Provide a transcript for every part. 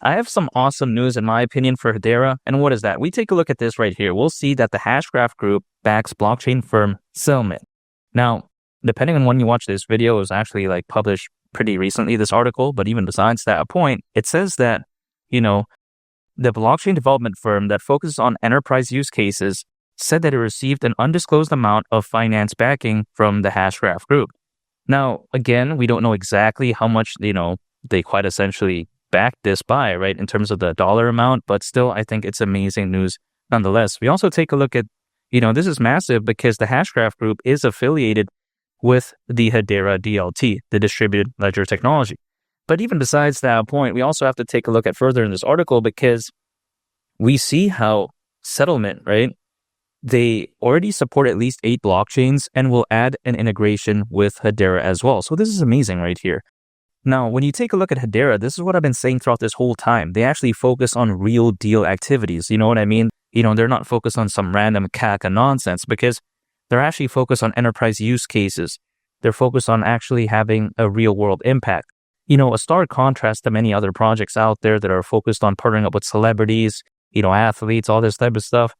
I have some awesome news in my opinion for Hedera. And what is that? We take a look at this right here. We'll see that the Hashgraph Group backs blockchain firm Settlement. Now, depending on when you watch this video, it was actually like published pretty recently, this article. But even besides that point, it says that, the blockchain development firm that focuses on enterprise use cases said that it received an undisclosed amount of finance backing from the Hashgraph Group. Now, again, we don't know exactly how much, they quite essentially backed this by, right, in terms of the dollar amount, but still, I think it's amazing news nonetheless. We also take a look at, this is massive because the Hashgraph Group is affiliated with the Hedera DLT, the distributed ledger technology. But even besides that point, we also have to take a look at further in this article because we see how Settlement, right, they already support at least 8 blockchains and will add an integration with Hedera as well. So this is amazing right here. Now, when you take a look at Hedera, this is what I've been saying throughout this whole time. They actually focus on real deal activities. You know what I mean? They're not focused on some random caca nonsense because they're actually focused on enterprise use cases. They're focused on actually having a real world impact. A stark contrast to many other projects out there that are focused on partnering up with celebrities, athletes, all this type of stuff.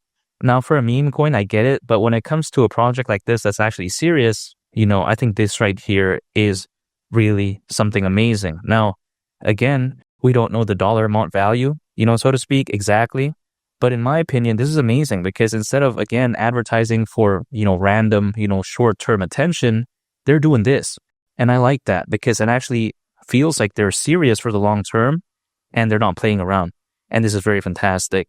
Now, for a meme coin, I get it. But when it comes to a project like this that's actually serious, I think this right here is really something amazing. Now, again, we don't know the dollar amount value, so to speak, exactly. But in my opinion, this is amazing because instead of, again, advertising for, random, short-term attention, they're doing this. And I like that because it actually feels like they're serious for the long term and they're not playing around. And this is very fantastic.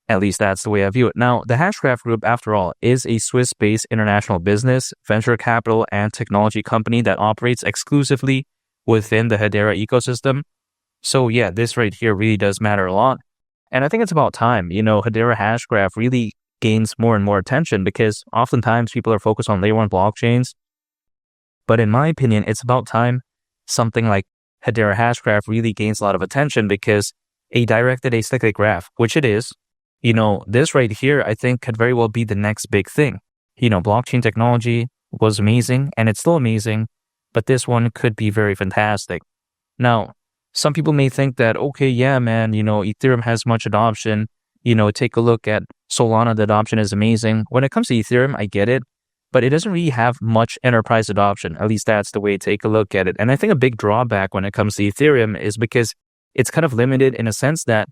At least that's the way I view it. Now, the Hashgraph Group, after all, is a Swiss-based international business, venture capital, and technology company that operates exclusively within the Hedera ecosystem. So yeah, this right here really does matter a lot. And I think it's about time, Hedera Hashgraph really gains more and more attention because oftentimes people are focused on layer 1 blockchains. But in my opinion, it's about time something like Hedera Hashgraph really gains a lot of attention because a directed acyclic graph, which it is, this right here, I think could very well be the next big thing. Blockchain technology was amazing and it's still amazing, but this one could be very fantastic. Now, some people may think that, okay, yeah, man, Ethereum has much adoption. Take a look at Solana, the adoption is amazing. When it comes to Ethereum, I get it, but it doesn't really have much enterprise adoption. At least that's the way to take a look at it. And I think a big drawback when it comes to Ethereum is because it's kind of limited in a sense that,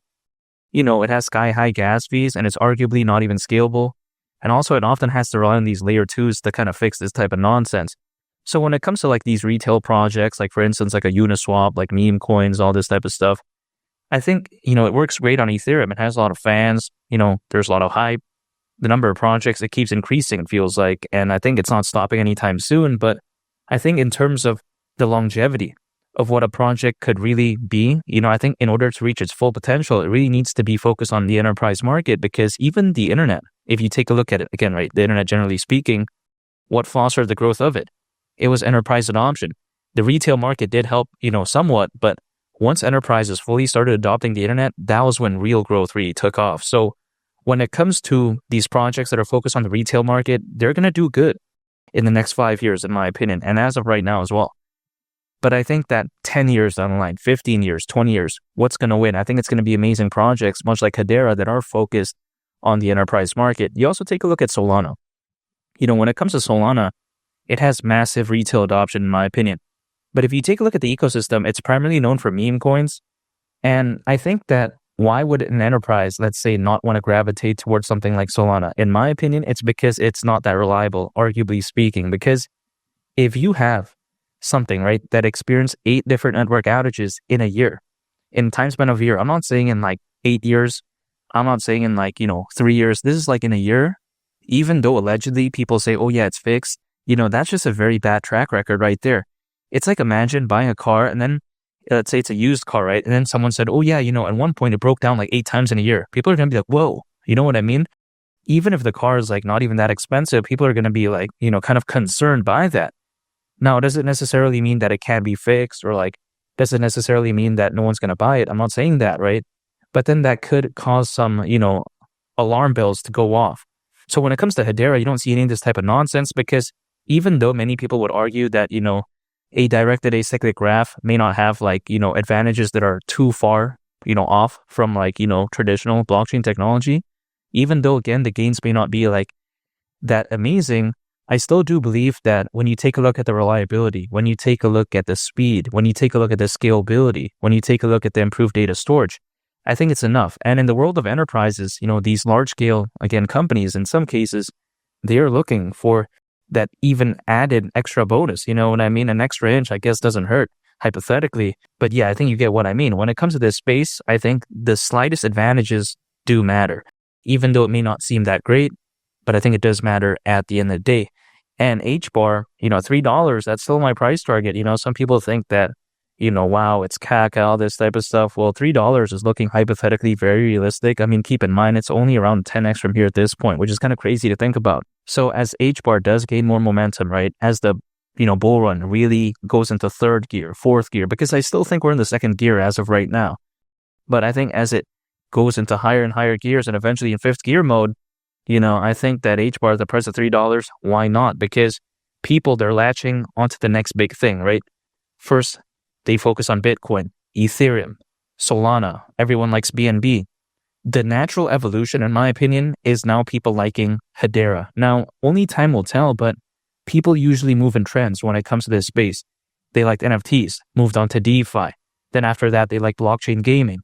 it has sky-high gas fees and it's arguably not even scalable. And also it often has to rely on these layer 2s to kind of fix this type of nonsense. So when it comes to like these retail projects, like for instance, like a Uniswap, like meme coins, all this type of stuff, I think, it works great on Ethereum. It has a lot of fans, there's a lot of hype. The number of projects, it keeps increasing, it feels like. And I think it's not stopping anytime soon. But I think in terms of the longevity of what a project could really be, I think in order to reach its full potential, it really needs to be focused on the enterprise market because even the internet, if you take a look at it again, right, the internet generally speaking, what fostered the growth of it? It was enterprise adoption. The retail market did help, somewhat, but once enterprises fully started adopting the internet, that was when real growth really took off. So when it comes to these projects that are focused on the retail market, they're going to do good in the next 5 years, in my opinion, and as of right now as well. But I think that 10 years down the line, 15 years, 20 years, what's going to win? I think it's going to be amazing projects, much like Hedera, that are focused on the enterprise market. You also take a look at Solana. When it comes to Solana, it has massive retail adoption, in my opinion. But if you take a look at the ecosystem, it's primarily known for meme coins. And I think that why would an enterprise, let's say, not want to gravitate towards something like Solana? In my opinion, it's because it's not that reliable, arguably speaking. Because if you have something, right, that experienced 8 different network outages in a year, in time span of a year, I'm not saying in like 8 years, I'm not saying in like, 3 years, this is like in a year, even though allegedly people say, oh yeah, it's fixed, that's just a very bad track record right there. It's like imagine buying a car and then let's say it's a used car, right? And then someone said, oh yeah, at one point it broke down like 8 times in a year. People are going to be like, whoa, you know what I mean? Even if the car is like not even that expensive, people are going to be like, kind of concerned by that. Now, does it necessarily mean that it can be fixed or like, does it necessarily mean that no one's going to buy it? I'm not saying that, right? But then that could cause some, alarm bells to go off. So when it comes to Hedera, you don't see any of this type of nonsense because even though many people would argue that, a directed acyclic graph may not have like, advantages that are too far off from like, traditional blockchain technology, even though again, the gains may not be like that amazing, I still do believe that when you take a look at the reliability, when you take a look at the speed, when you take a look at the scalability, when you take a look at the improved data storage, I think it's enough. And in the world of enterprises, these large scale, again, companies, in some cases, they're looking for that even added extra bonus. You know what I mean? An extra inch, I guess, doesn't hurt, hypothetically. But yeah, I think you get what I mean. When it comes to this space, I think the slightest advantages do matter, even though it may not seem that great, but I think it does matter at the end of the day. And HBAR, $3, that's still my price target. Some people think that, wow, it's caca, all this type of stuff. Well, $3 is looking hypothetically very realistic. I mean, keep in mind, it's only around 10x from here at this point, which is kind of crazy to think about. So as HBAR does gain more momentum, right, as the, bull run really goes into third gear, fourth gear, because I still think we're in the second gear as of right now. But I think as it goes into higher and higher gears and eventually in fifth gear mode, I think that HBAR at the price of $3, why not? Because people, they're latching onto the next big thing, right? First, they focus on Bitcoin, Ethereum, Solana. Everyone likes BNB. The natural evolution, in my opinion, is now people liking Hedera. Now, only time will tell, but people usually move in trends when it comes to this space. They liked NFTs, moved on to DeFi. Then after that, they like blockchain gaming.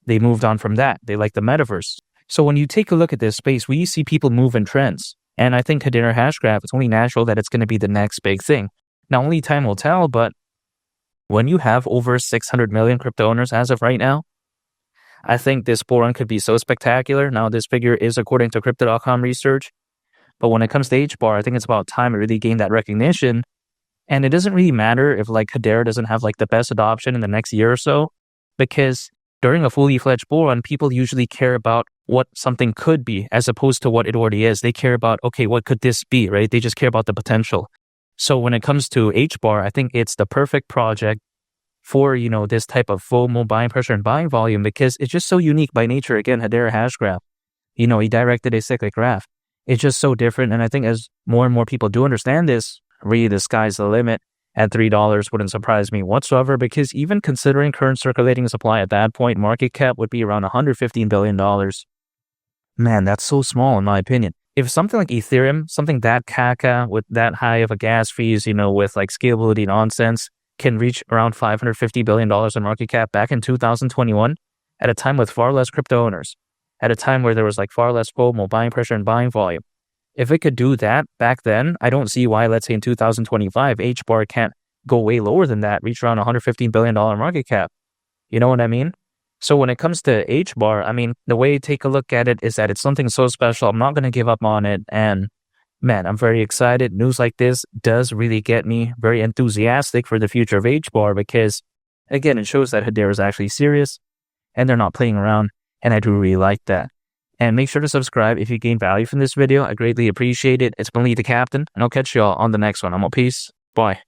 They moved on from that. They like the metaverse. So when you take a look at this space, we see people move in trends. And I think Hedera Hashgraph, it's only natural that it's going to be the next big thing. Now, only time will tell, but when you have over 600 million crypto owners as of right now, I think this bull run could be so spectacular. Now, this figure is according to Crypto.com research. But when it comes to HBAR, I think it's about time it really gained that recognition. And it doesn't really matter if like Hedera doesn't have like the best adoption in the next year or so, because during a fully fledged bull run, people usually care about what something could be as opposed to what it already is. They care about, okay, what could this be, right? They just care about the potential. So when it comes to HBAR, I think it's the perfect project for, this type of FOMO, buying pressure and buying volume, because it's just so unique by nature. Again, Hedera Hashgraph, he directed a cyclic graph. It's just so different. And I think as more and more people do understand this, really the sky's the limit. At $3 wouldn't surprise me whatsoever, because even considering current circulating supply at that point, market cap would be around $115 billion. Man, that's so small in my opinion. If something like Ethereum, something that caca with that high of a gas fees, with like scalability nonsense, can reach around $550 billion in market cap back in 2021, at a time with far less crypto owners, at a time where there was like far less FOMO, buying pressure and buying volume. If it could do that back then, I don't see why, let's say in 2025, HBAR can't go way lower than that, reach around $115 billion market cap. You know what I mean? So when it comes to HBAR, I mean, the way to take a look at it is that it's something so special. I'm not going to give up on it. And man, I'm very excited. News like this does really get me very enthusiastic for the future of HBAR, because again, it shows that Hedera is actually serious and they're not playing around. And I do really like that. And make sure to subscribe if you gain value from this video. I greatly appreciate it. It's been Lee the Captain, and I'll catch y'all on the next one. I'm out. Peace. Bye.